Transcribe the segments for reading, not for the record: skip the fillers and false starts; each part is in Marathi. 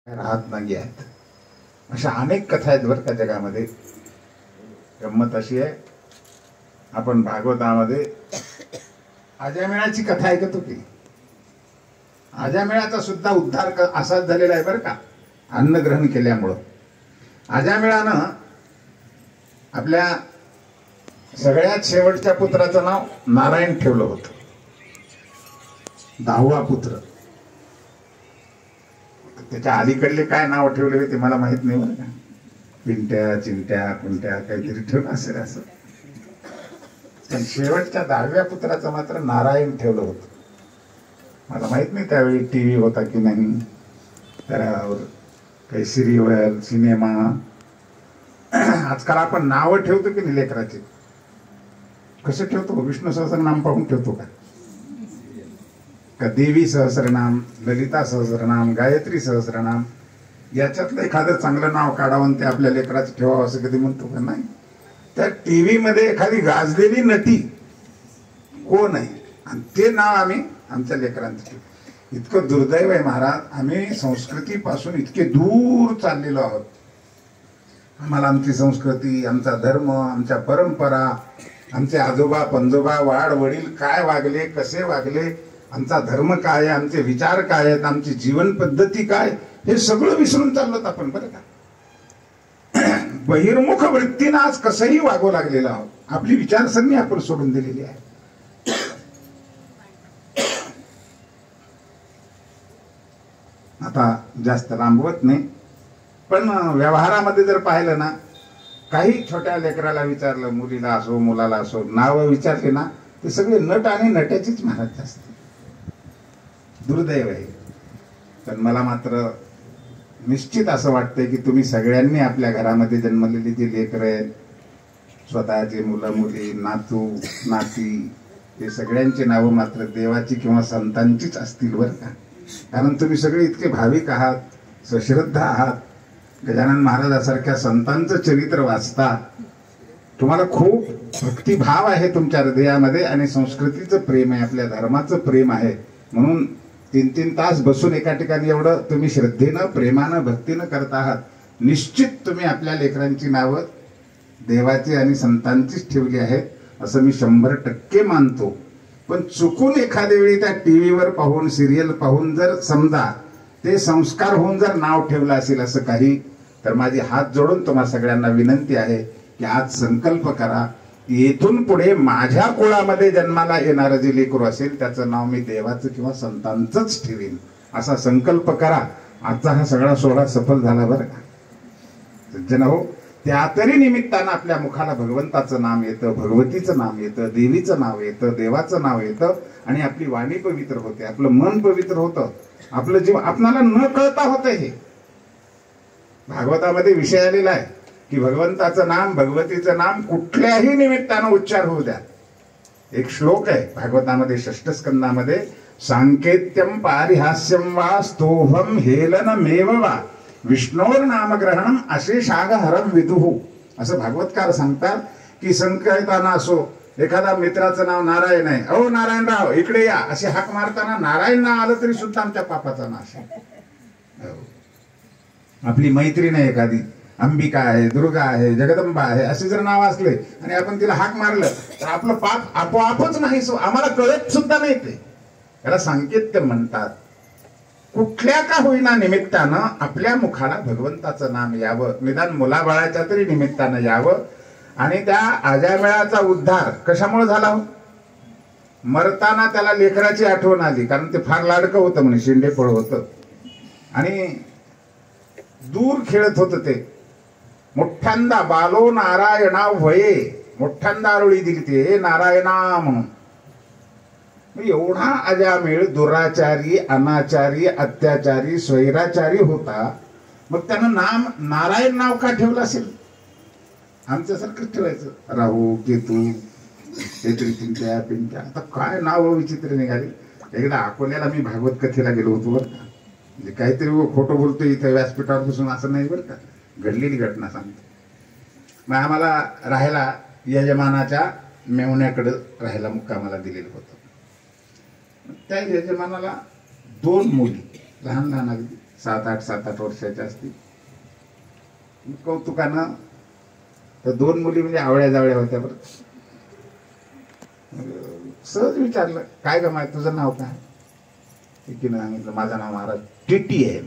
राहत नाही आहेत. अशा अनेक कथा आहेत बरं का जगामध्ये. गंमत अशी आहे, आपण भागवतामध्ये अजामिळाची कथा ऐकतो की. अजामिळाचा सुद्धा उद्धार असाच झालेला आहे बरं का, अन्न ग्रहण केल्यामुळं. अजामिळानं आपल्या सगळ्यात शेवटच्या पुत्राचं नाव नारायण ठेवलं होतं, 10वा पुत्र. त्याच्या अलीकडले काय नाव ठेवले ते मला माहित नाही बरं का. पिंट्या चिंट्या कुंट्या काहीतरी ठेवलं असेल असं. पण शेवटच्या 10व्या पुत्राचं मात्र नारायण ठेवलं होतं. मला माहित नाही त्यावेळी टीव्ही होता की नाही, त्यावर काही सिरियल सिनेमा. आजकाल आपण नावं ठेवतो की नाही लेकराचे, कसं ठेवतो? विष्णू सहस्रनाम पाहून ठेवतो का देवी सहस्रनाम, ललिता सहस्रनाम, गायत्री सहस्रनाम, याच्यातलं एखादं चांगलं नाव काढावं ते आपल्या लेकराचं ठेवावं असं कधी म्हणतो का? नाही. त्या टीव्ही मध्ये एखादी गाजलेली नटी कोण आहे आणि ते नाव आम्ही आमच्या लेकरांचं ठेवतो. इतकं दुर्दैव आहे महाराज, आम्ही संस्कृतीपासून इतके दूर चाललेलो आहोत. आम्हाला आमची संस्कृती, आमचा धर्म, आमच्या परंपरा, आमचे आजोबा पंजोबा वाड वडील काय वागले, कसे वागले, आमचा धर्म काय आहे, आमचे विचार काय आहेत, आमची जीवन पद्धती काय, हे सगळं विसरून चाललोत आपण बरं का. बहिर्मुख वृत्तीनं आज कसंही वागू लागलेलो आहोत. आपली विचारसरणी आपण सोडून दिलेली आहे. आता जास्त लांबवत नाही, पण व्यवहारामध्ये जर पाहिलं ना, काही छोट्या लेकराला विचारलं, मुलीला असो मुलाला असो, नावं विचारले ना, ते सगळे नट आणि नट्याचीच महाराज असते. दुर्दैव आहे. पण मला मात्र निश्चित असं वाटतंय की तुम्ही सगळ्यांनी आपल्या घरामध्ये जन्मलेली जी लेकरं आहेत, स्वतःचे मुलं मुली नातू नाती, हे सगळ्यांची नावं मात्र देवाची किंवा संतांचीच असतील बरं का. कारण तुम्ही सगळे इतके भाविक आहात, सश्रद्धा आहात. गजानन महाराजांसारख्या संतांचं चरित्र वाचता, तुम्हाला खूप भक्तिभाव आहे तुमच्या हृदयामध्ये आणि संस्कृतीचं प्रेम आहे, आपल्या धर्माचं प्रेम आहे. म्हणून 3-3 तास बसून एका ठिकाणी एवढं तुम्ही श्रद्धेनं प्रेमानं भक्तीनं करत आहात. निश्चित तुम्ही आपल्या लेकरांची नावं देवाची आणि संतांचीच ठेवली आहेत असं मी 100% मानतो. पण चुकून एखाद्या वेळी त्या टीव्हीवर पाहून सिरियल पाहून जर समजा ते संस्कार होऊन जर नाव ठेवलं असेल असं काही, तर माझी हात जोडून तुम्हा सगळ्यांना विनंती आहे की आज संकल्प करा, येथून पुढे माझ्या कुळामध्ये जन्माला येणारं जे लेकरू असेल त्याचं नाव मी देवाचं किंवा संतांचंच ठेवीन असा संकल्प करा. आजचा हा सगळा सोहळा सफल झाला बरं का. सज्जन हो, त्या तरी निमित्तानं आपल्या मुखाला भगवंताचं नाम येतं, भगवतीचं नाम येतं, देवीचं नाव येतं, देवाचं नाव येतं आणि आपली वाणी पवित्र होते, आपलं मन पवित्र होतं, आपलं जीवन आपणाला न कळता होतं. हे भागवतामध्ये विषय आलेला आहे की भगवंताचं नाम भगवतीचं नाम कुठल्याही निमित्तानं उच्चार होऊ द्या. एक श्लोक आहे भागवतामध्ये 6ष्ठ स्कंदामध्ये, सांकेत्यम पारिहास्यम वा स्तोभम हेलनमेव वा विष्णोर नामग्रहणम अशेषाग हरम विदुहू. असं भागवतकार सांगतात की संकेताना असो, एखादा मित्राचं नाव नारायण आहे, अहो नारायणराव इकडे या असे हाक मारताना नारायण नाव आलं तरी सुद्धा आमच्या पापाचा नाश आहे. आपली मैत्रीण आहे एखादी, अंबिका आहे, दुर्गा आहे, जगदंबा आहे, असे जर नाव असले आणि आपण तिला हाक मारलं तर आपलं पाप आपोआपच नाही, आम्हाला कळत सुद्धा नाही. ते त्याला सांकेत्य म्हणतात. कुठल्या का होईना निमित्तानं आपल्या मुखाला भगवंताचं नाम यावं, निदान मुलाबाळाच्या तरी निमित्तानं यावं. आणि त्या अजामिळाचा उद्धार कशामुळे झाला हो? मरताना त्याला लेकराची आठवण आली, कारण ते फार लाडकं होतं म्हणे, शेंडेफळ होतं आणि दूर खेळत होतं. ते मोठ्यांदा बालो नारायणा वये, मोठ्यांदा आरोळी दिली ते नारायणा म्हणून. एवढा अजामिळ दुराचारी, अनाचारी, अत्याचारी, स्वैराचारी होता, मग त्यानं नाम नारायण नाव का ठेवलं असेल? आमच्यासारखंच ठेवायचं, राहू केतू काहीतरी पिंट्या पिंट्या. आता काय नाव विचित्र निघाली. एकदा अकोल्याला मी भागवत कथेला गेलो होतो बरं का. म्हणजे काहीतरी खोटं बोलतो इथे व्यासपीठावर बसून असं नाही बरं का, घडलेली घटना सांगतो. मग आम्हाला राहायला यजमानाच्या मेवण्याकडं राहायला मुक्कामाला दिलेलं होतं. त्या यजमानाला 2 मुली, लहान लहान अगदी 7-8 वर्षाच्या असतील. कौतुकानं तर 2 मुली म्हणजे आवळ्या जावळ्या होत्या. बरं सहज विचारलं, काय ग माय तुझं नाव काय? एकीनं सांगितलं माझं नाव महाराज टिटी आहे.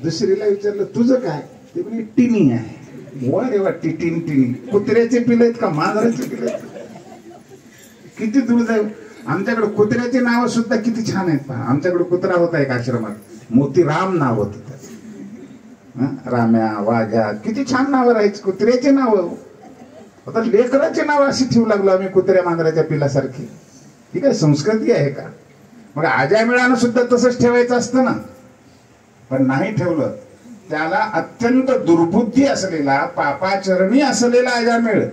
दुसरीला विचारलं तुझं काय? ते म्हणजे टिनी आहे. वा रे वा, टिटीन टिनी. कुत्र्याचे पिलं आहेत का मांजराचे पिलं आहेत? किती दूर जाऊ. आमच्याकडे कुत्र्याची नावं सुद्धा किती छान आहेत. पहा, आमच्याकडे कुत्रा होता एक आश्रमात, मोतीराम नाव होतं त्याचं. राम्या, वाघ्या, किती छान नावं राहायची कुत्र्याची नावं. आता लेकराची नाव अशी ठेवू लागलो आम्ही कुत्र्या मांजराच्या पिलासारखी. ही काय संस्कृती आहे का? मग आजामेळानं सुद्धा तसंच ठेवायचं असतं ना, पण नाही ठेवलं. त्याला अत्यंत दुर्बुद्धी असलेला, पापाचरणी असलेला अजामेळ.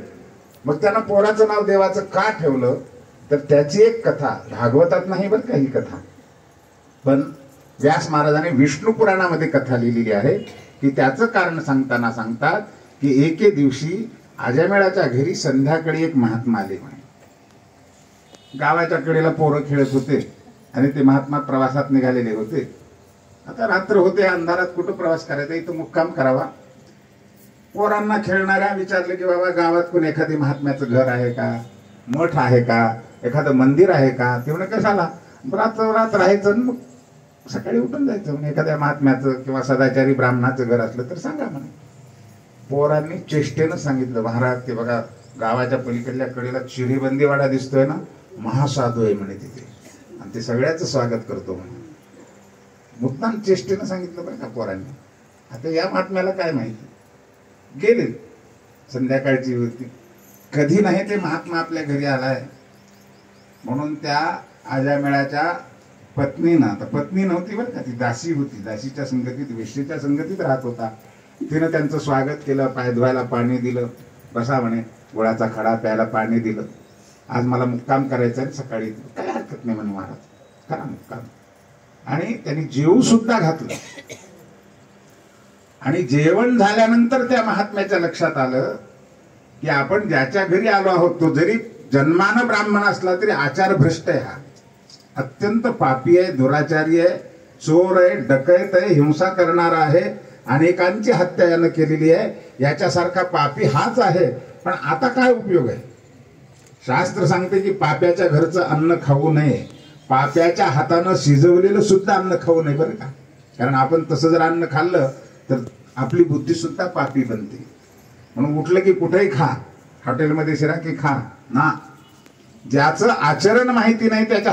मग त्यानं पोराचं नाव देवाचं का ठेवलं? तर त्याची एक कथा भागवतात नाही बरं का ही कथा, पण व्यास महाराजांनी विष्णू पुराणामध्ये कथा लिहिलेली आहे की त्याचं कारण सांगताना सांगतात की एके दिवशी अजामेळाच्या घरी संध्याकाळी एक महात्मा आले म्हणे. गावाच्या कडेला पोरं खेळत होते आणि ते महात्मा प्रवासात निघालेले होते. आता रात्र होते, अंधारात कुठं प्रवास करायचा, इथं मुक्काम करावा. पोरांना खेळणाऱ्या विचारले की बाबा गावात कोण एखादी महात्म्याचं घर आहे का, मठ आहे का, एखादं मंदिर आहे का? ते म्हणे कशाला, रात्र राहायचं मग सकाळी उठून जायचं. म्हणजे एखाद्या महात्म्याचं किंवा सदाचारी ब्राह्मणाचं घर असलं तर सांगा म्हणे. पोरांनी चेष्टेनं सांगितलं, महाराज ते बघा गावाच्या पलीकडल्या कडेला चिरीबंदीवाडा दिसतोय ना, महासाधू आहे म्हणे तिथे, आणि ते सगळ्याचं स्वागत करतो म्हणे. मुद्दाम चेष्टेनं सांगितलं बरं का पोरांनी. आता या महात्म्याला काय माहिती. गेले, संध्याकाळची होती, कधी नाही ते महात्मा आपल्या घरी आलाय म्हणून त्या अजामेळाच्या पत्नीनं, आता पत्नी नव्हती बरं का, ती दासी होती, दासीच्या संगतीत, वेश्येच्या संगतीत राहत होता. तिनं त्यांचं स्वागत केलं, पाय धुवायला पाणी दिलं, बसा म्हणे, गुळाचा खडा प्यायला पाणी दिलं. आज मला मुक्काम करायचं आहे, सकाळी काय हरकत नाही म्हणे महाराज, करा मुक्काम. आणि त्यांनी जेवू सुद्धा घातलं. आणि जेवण झाल्यानंतर त्या महात्म्याच्या लक्षात आलं की आपण ज्याच्या घरी आलो आहोत तो जरी जन्मानं ब्राह्मण असला तरी आचार भ्रष्ट आहे. हा अत्यंत पापी आहे, दुराचारी आहे, चोर आहे, डकैत आहे, हिंसा करणारा आहे, अनेकांची हत्या यानं केलेली आहे. याच्यासारखा पापी हाच आहे. पण आता काय उपयोग आहे? शास्त्र सांगते की पाप्याच्या घरचं अन्न खाऊ नये, पाप्याच्या हातानं शिजवलेलं सुद्धा अन्न खाऊ नये बरं का. कारण आपण तसं जर अन्न खाल्लं तर आपली बुद्धी सुद्धा पापी बनते. म्हणून उठलं की कुठेही खा, हॉटेलमध्ये शिरा की खा ना. ज्याचं आचरण माहिती नाही त्याच्या